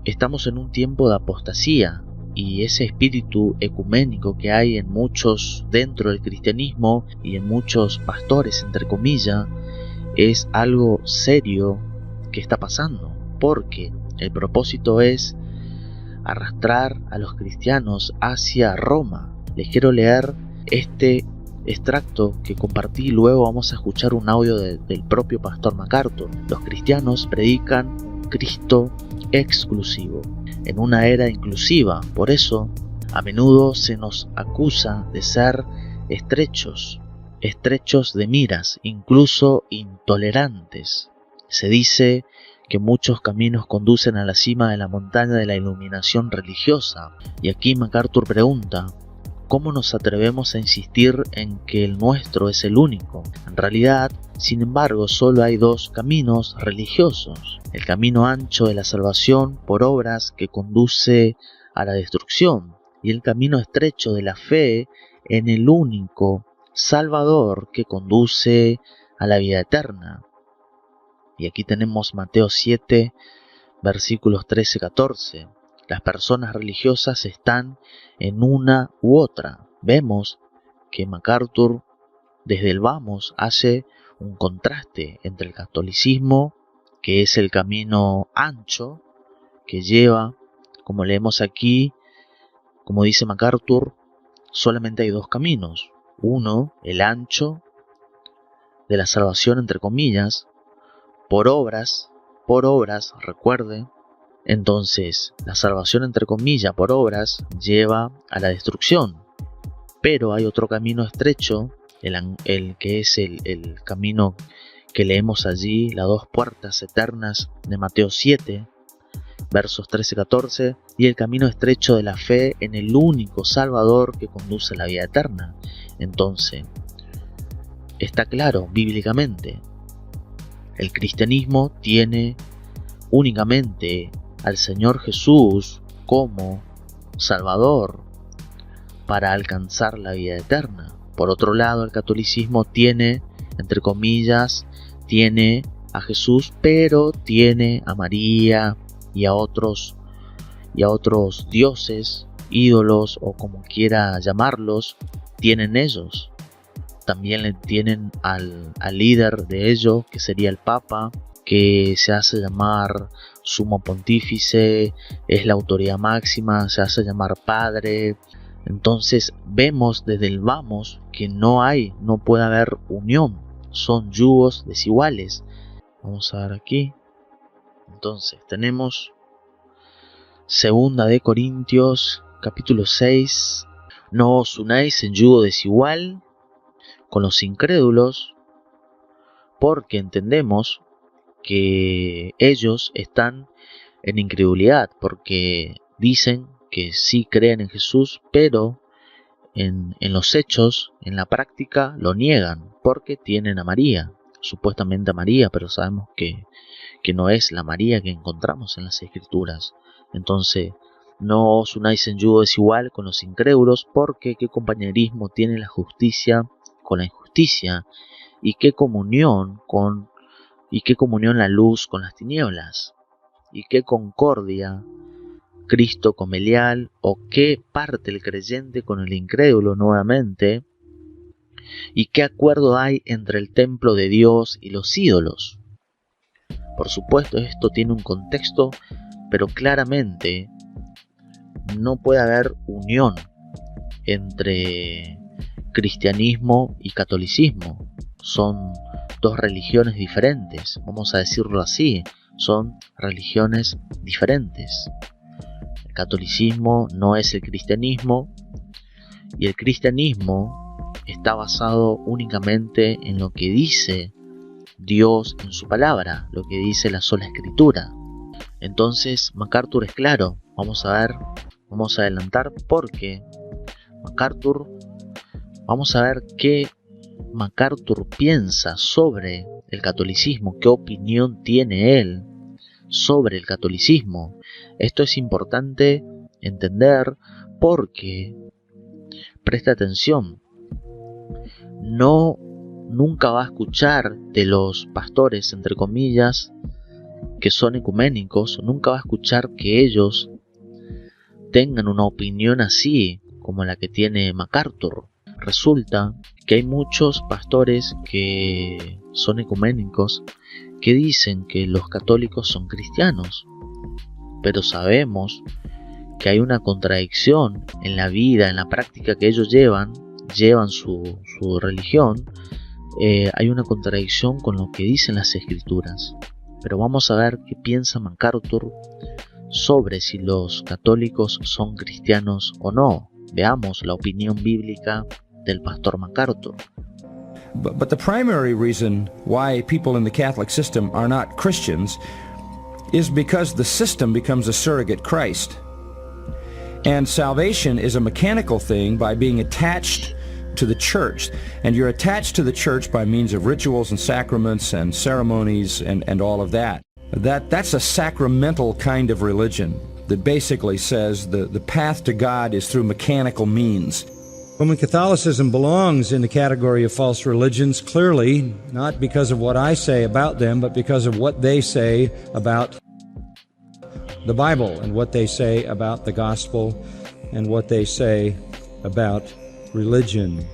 estamos en un tiempo de apostasía, y ese espíritu ecuménico que hay en muchos dentro del cristianismo y en muchos pastores, entre comillas, es algo serio que está pasando, porque el propósito es arrastrar a los cristianos hacia Roma. Les quiero leer este extracto que compartí, luego vamos a escuchar un audio del propio pastor MacArthur. Los cristianos predican un Cristo exclusivo en una era inclusiva, por eso a menudo se nos acusa de ser estrechos de miras, incluso intolerantes. Se dice que muchos caminos conducen a la cima de la montaña de la iluminación religiosa, y aquí MacArthur pregunta: ¿cómo nos atrevemos a insistir en que el nuestro es el único? En realidad, sin embargo, solo hay dos caminos religiosos: el camino ancho de la salvación por obras que conduce a la destrucción, y el camino estrecho de la fe en el único Salvador que conduce a la vida eterna. Y aquí tenemos Mateo 7, versículos 13-14. Las personas religiosas están en una u otra. Vemos que MacArthur desde el vamos hace un contraste entre el catolicismo, que es el camino ancho, que lleva, como leemos aquí, como dice MacArthur, solamente hay dos caminos. Uno, el ancho de la salvación, entre comillas, por obras, recuerde. Entonces, la salvación, entre comillas, por obras, lleva a la destrucción. Pero hay otro camino estrecho, el que es el camino que leemos allí, las dos puertas eternas de Mateo 7, versos 13-14, y el camino estrecho de la fe en el único Salvador que conduce a la vida eterna. Entonces, está claro bíblicamente, el cristianismo tiene únicamente al Señor Jesús como Salvador para alcanzar la vida eterna. Por otro lado, el catolicismo tiene, entre comillas, tiene a Jesús, pero tiene a María y a otros dioses, ídolos o como quiera llamarlos, tienen ellos. También le tienen al líder de ellos, que sería el Papa, que se hace llamar sumo pontífice, es la autoridad máxima, se hace llamar padre. Entonces vemos desde el vamos que no puede haber unión, son yugos desiguales. Vamos a ver aquí. Entonces tenemos Segunda de Corintios, capítulo 6. No os unáis en yugo desigual con los incrédulos, porque entendemos que ellos están en incredulidad, porque dicen que sí creen en Jesús, pero en los hechos, en la práctica, lo niegan, porque tienen a María, supuestamente a María, pero sabemos que no es la María que encontramos en las Escrituras. Entonces, no os unáis en yugo desigual con los incrédulos, porque qué compañerismo tiene la justicia con la injusticia, y qué comunión la luz con las tinieblas, y qué concordia Cristo con Belial, o qué parte el creyente con el incrédulo nuevamente, y qué acuerdo hay entre el templo de Dios y los ídolos. Por supuesto, esto tiene un contexto, pero claramente no puede haber unión entre cristianismo y catolicismo. Son dos religiones diferentes, vamos a decirlo así, son religiones diferentes. El catolicismo no es el cristianismo, y el cristianismo está basado únicamente en lo que dice Dios en su palabra, lo que dice la sola Escritura. Entonces MacArthur es claro. Vamos a adelantar porque vamos a ver qué MacArthur piensa sobre el catolicismo, qué opinión tiene él sobre el catolicismo. Esto es importante entender porque, presta atención, nunca va a escuchar de los pastores, entre comillas, que son ecuménicos, nunca va a escuchar que ellos tengan una opinión así como la que tiene MacArthur. Resulta que hay muchos pastores que son ecuménicos que dicen que los católicos son cristianos, pero sabemos que hay una contradicción en la vida, en la práctica que ellos llevan su religión. Hay una contradicción con lo que dicen las escrituras. Pero vamos a ver qué piensa MacArthur sobre si los católicos son cristianos o no. Veamos la opinión bíblica del pastor MacArthur. But the primary reason why people in the Catholic system are not Christians is because the system becomes a surrogate Christ. And salvation is a mechanical thing by being attached to the church. And you're attached to the church by means of rituals and sacraments and ceremonies and all of that. That's a sacramental kind of religion that basically says the path to God is through mechanical means. Roman Catholicism belongs in the category of false religions, clearly, not because of what I say about them, but because of what they say about the Bible and what they say about the gospel and what they say about religion.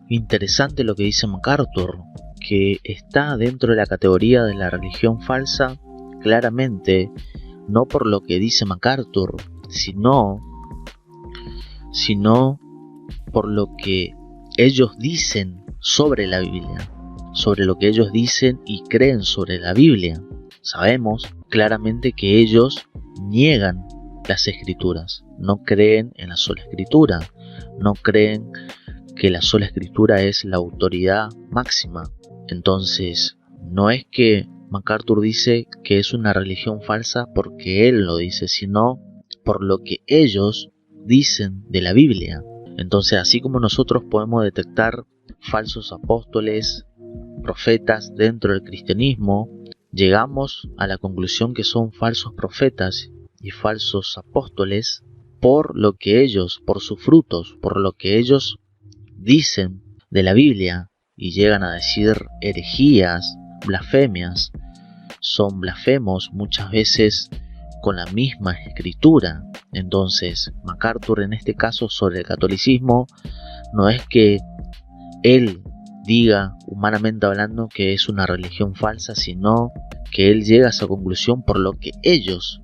Interesante lo que dice MacArthur, que está dentro de la categoría de la religión falsa, claramente, no por lo que dice MacArthur, sino por lo que ellos dicen sobre la Biblia, sobre lo que ellos dicen y creen sobre la Biblia. Sabemos claramente que ellos niegan las escrituras, no creen en la sola escritura, no creen que la sola escritura es la autoridad máxima. Entonces, no es que MacArthur dice que es una religión falsa porque él lo dice, sino por lo que ellos dicen de la Biblia. Entonces, así como nosotros podemos detectar falsos apóstoles, profetas dentro del cristianismo, llegamos a la conclusión que son falsos profetas y falsos apóstoles por lo que ellos, por sus frutos, por lo que ellos dicen de la Biblia, y llegan a decir herejías, blasfemias. Son blasfemos muchas veces con la misma escritura. Entonces, MacArthur en este caso sobre el catolicismo, no es que él diga, humanamente hablando, que es una religión falsa, sino que él llega a esa conclusión por lo que ellos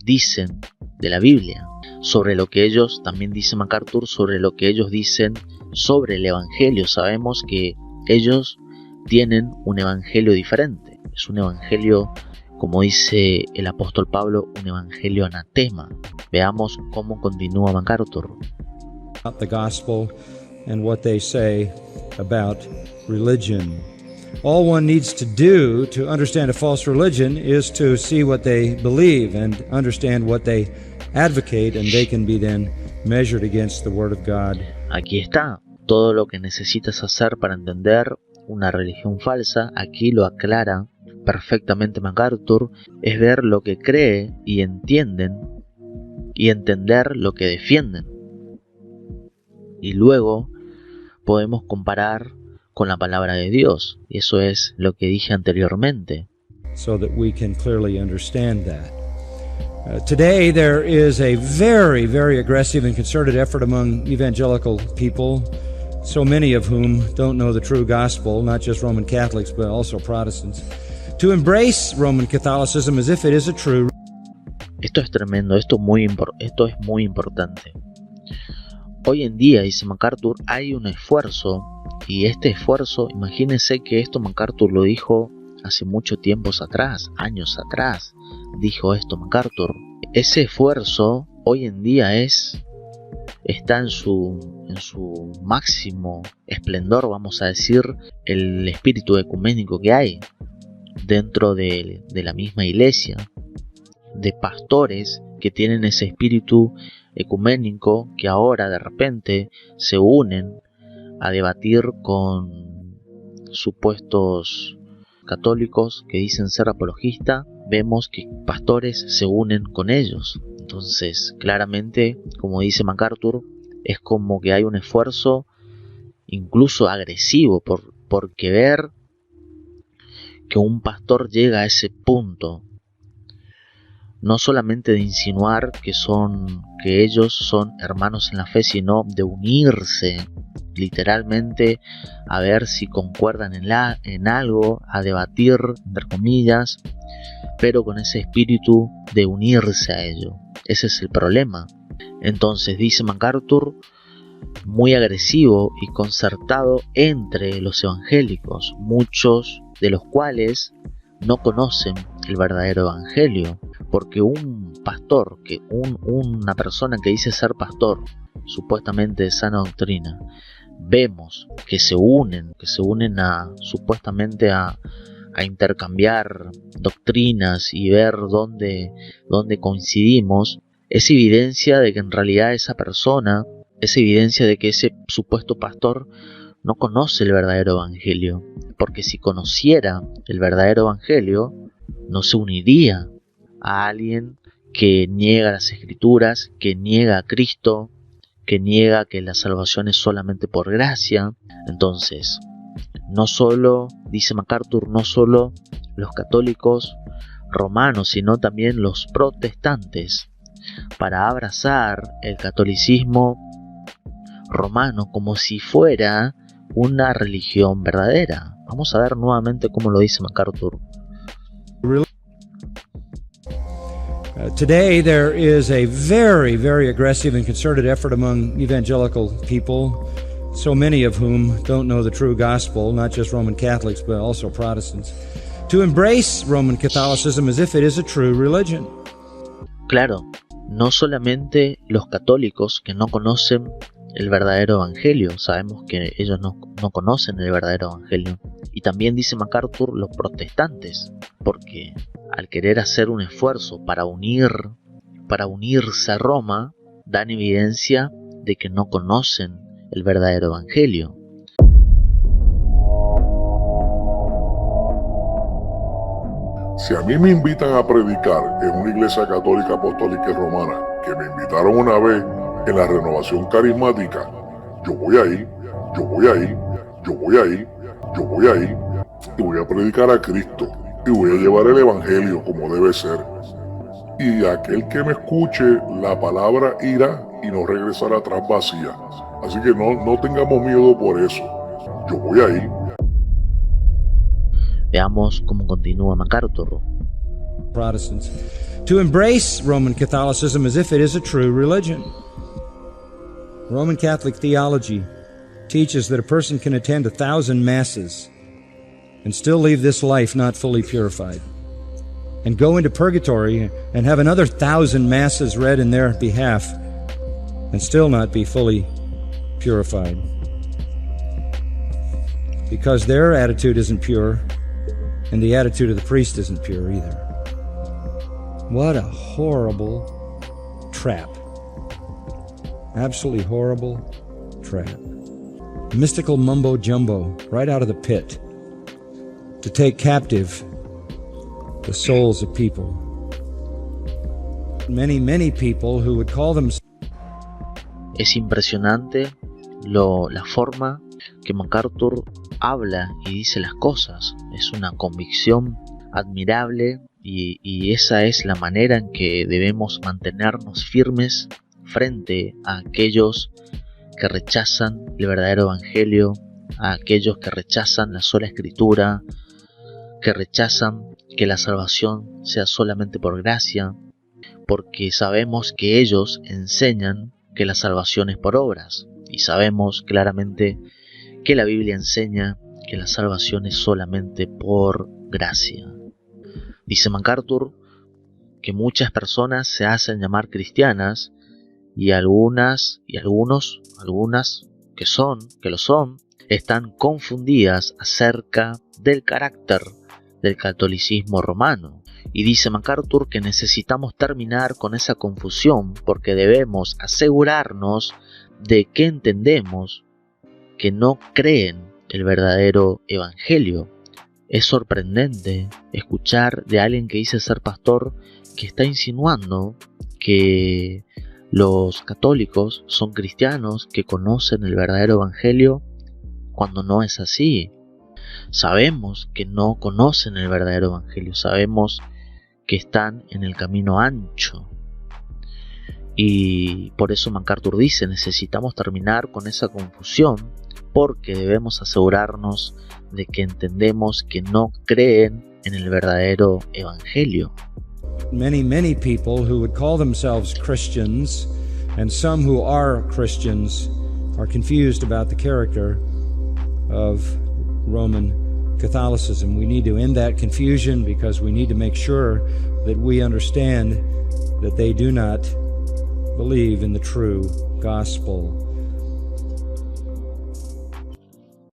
dicen de la Biblia, sobre lo que ellos, también dice MacArthur, sobre lo que ellos dicen sobre el Evangelio. Sabemos que ellos tienen un Evangelio diferente, es un Evangelio, como dice el apóstol Pablo, un Evangelio anatema. Veamos cómo continúa MacArthur. The gospel and what they say about religion. All one needs to do to understand a false religion is to see what they believe and understand what they advocate, and they can be then measured against the Word of God. Aquí está. Todo lo que necesitas hacer para entender una religión falsa, aquí lo aclara perfectamente MacArthur, es ver lo que cree y entienden y entender lo que defienden. Y luego podemos comparar con la palabra de Dios, y eso es lo que dije anteriormente. So that we can clearly understand that. Today there is a very, very aggressive and concerted effort among evangelical people, so many of whom don't know the true gospel, not just Roman Catholics but also Protestants, to embrace Roman Catholicism as if it is a true. Esto es tremendo, esto es muy importante. Hoy en día, dice MacArthur, hay un esfuerzo, y este esfuerzo, imagínense que esto MacArthur lo dijo hace mucho tiempo atrás, años atrás, dijo esto MacArthur. Ese esfuerzo hoy en día está en su máximo esplendor, vamos a decir, el espíritu ecuménico que hay dentro de la misma iglesia, de pastores que tienen ese espíritu ecuménico, que ahora de repente se unen a debatir con supuestos católicos que dicen ser apologistas. Vemos que pastores se unen con ellos. Entonces, claramente, como dice MacArthur, es como que hay un esfuerzo incluso agresivo por querer que un pastor llega a ese punto, no solamente de insinuar que ellos son hermanos en la fe, sino de unirse literalmente a ver si concuerdan en algo, a debatir, entre comillas, pero con ese espíritu de unirse a ello. Ese es el problema. Entonces, dice MacArthur, muy agresivo y concertado entre los evangélicos, muchos de los cuales no conocen el verdadero evangelio, porque un pastor, una persona que dice ser pastor, supuestamente de sana doctrina, vemos que se unen supuestamente a intercambiar doctrinas y ver dónde coincidimos, es evidencia de que en realidad esa persona, es evidencia de que ese supuesto pastor no conoce el verdadero evangelio, porque si conociera el verdadero evangelio, no se uniría a alguien que niega las escrituras, que niega a Cristo, que niega que la salvación es solamente por gracia. Entonces, no solo, dice MacArthur, no solo los católicos romanos, sino también los protestantes, para abrazar el catolicismo romano como si fuera una religión verdadera. Vamos a ver nuevamente cómo lo dice MacArthur. Today there is a very, very aggressive and concerted effort among evangelical people, so many of whom don't know the true gospel, not just Roman Catholics but also Protestants, to embrace Roman Catholicism as if it is a true religion. Claro, no solamente los católicos que no conocen el verdadero evangelio, sabemos que ellos no conocen el verdadero evangelio, y también dice MacArthur los protestantes, porque al querer hacer un esfuerzo para unirse a Roma, dan evidencia de que no conocen el verdadero evangelio. Si a mí me invitan a predicar en una iglesia católica apostólica y romana, que me invitaron una vez en la renovación carismática, yo voy a ir y voy a predicar a Cristo y voy a llevar el evangelio como debe ser. Y aquel que me escuche, la palabra irá y no regresará atrás vacía. Así que no tengamos miedo por eso. Yo voy a ir. Veamos cómo continúa MacArthur. Protestants to embrace Roman Catholicism as if it is a true religion. Roman Catholic theology teaches that a person can attend 1,000 masses and still leave this life not fully purified, and go into purgatory and have another 1,000 masses read in their behalf and still not be fully purified, because their attitude isn't pure and the attitude of the priest isn't pure either. What a horrible trap. Absolutely horrible trap. Mystical mumbo jumbo right out of the pit to take captive the souls of people. Many people who would call themselves. Es impresionante la forma que MacArthur habla y dice las cosas. Es una convicción admirable y esa es la manera en que debemos mantenernos firmes frente a aquellos que rechazan el verdadero evangelio, a aquellos que rechazan la sola escritura, que rechazan que la salvación sea solamente por gracia, porque sabemos que ellos enseñan que la salvación es por obras, y sabemos claramente que la Biblia enseña que la salvación es solamente por gracia. Dice MacArthur que muchas personas se hacen llamar cristianas y algunas que lo son, están confundidas acerca del carácter del catolicismo romano. Y dice MacArthur que necesitamos terminar con esa confusión porque debemos asegurarnos de que entendemos que no creen el verdadero evangelio. Es sorprendente escuchar de alguien que dice ser pastor que está insinuando que los católicos son cristianos que conocen el verdadero evangelio cuando no es así. sabemos que no conocen el verdadero evangelio, sabemos que están en el camino ancho. Y por eso MacArthur dice, necesitamos terminar con esa confusión, porque debemos asegurarnos de que entendemos que no creen en el verdadero evangelio. Many people who would call themselves Christians, and some who are Christians, are confused about the character of Roman Catholicism. We need to end that confusion because we need to make sure that we understand that they do not believe in the true gospel.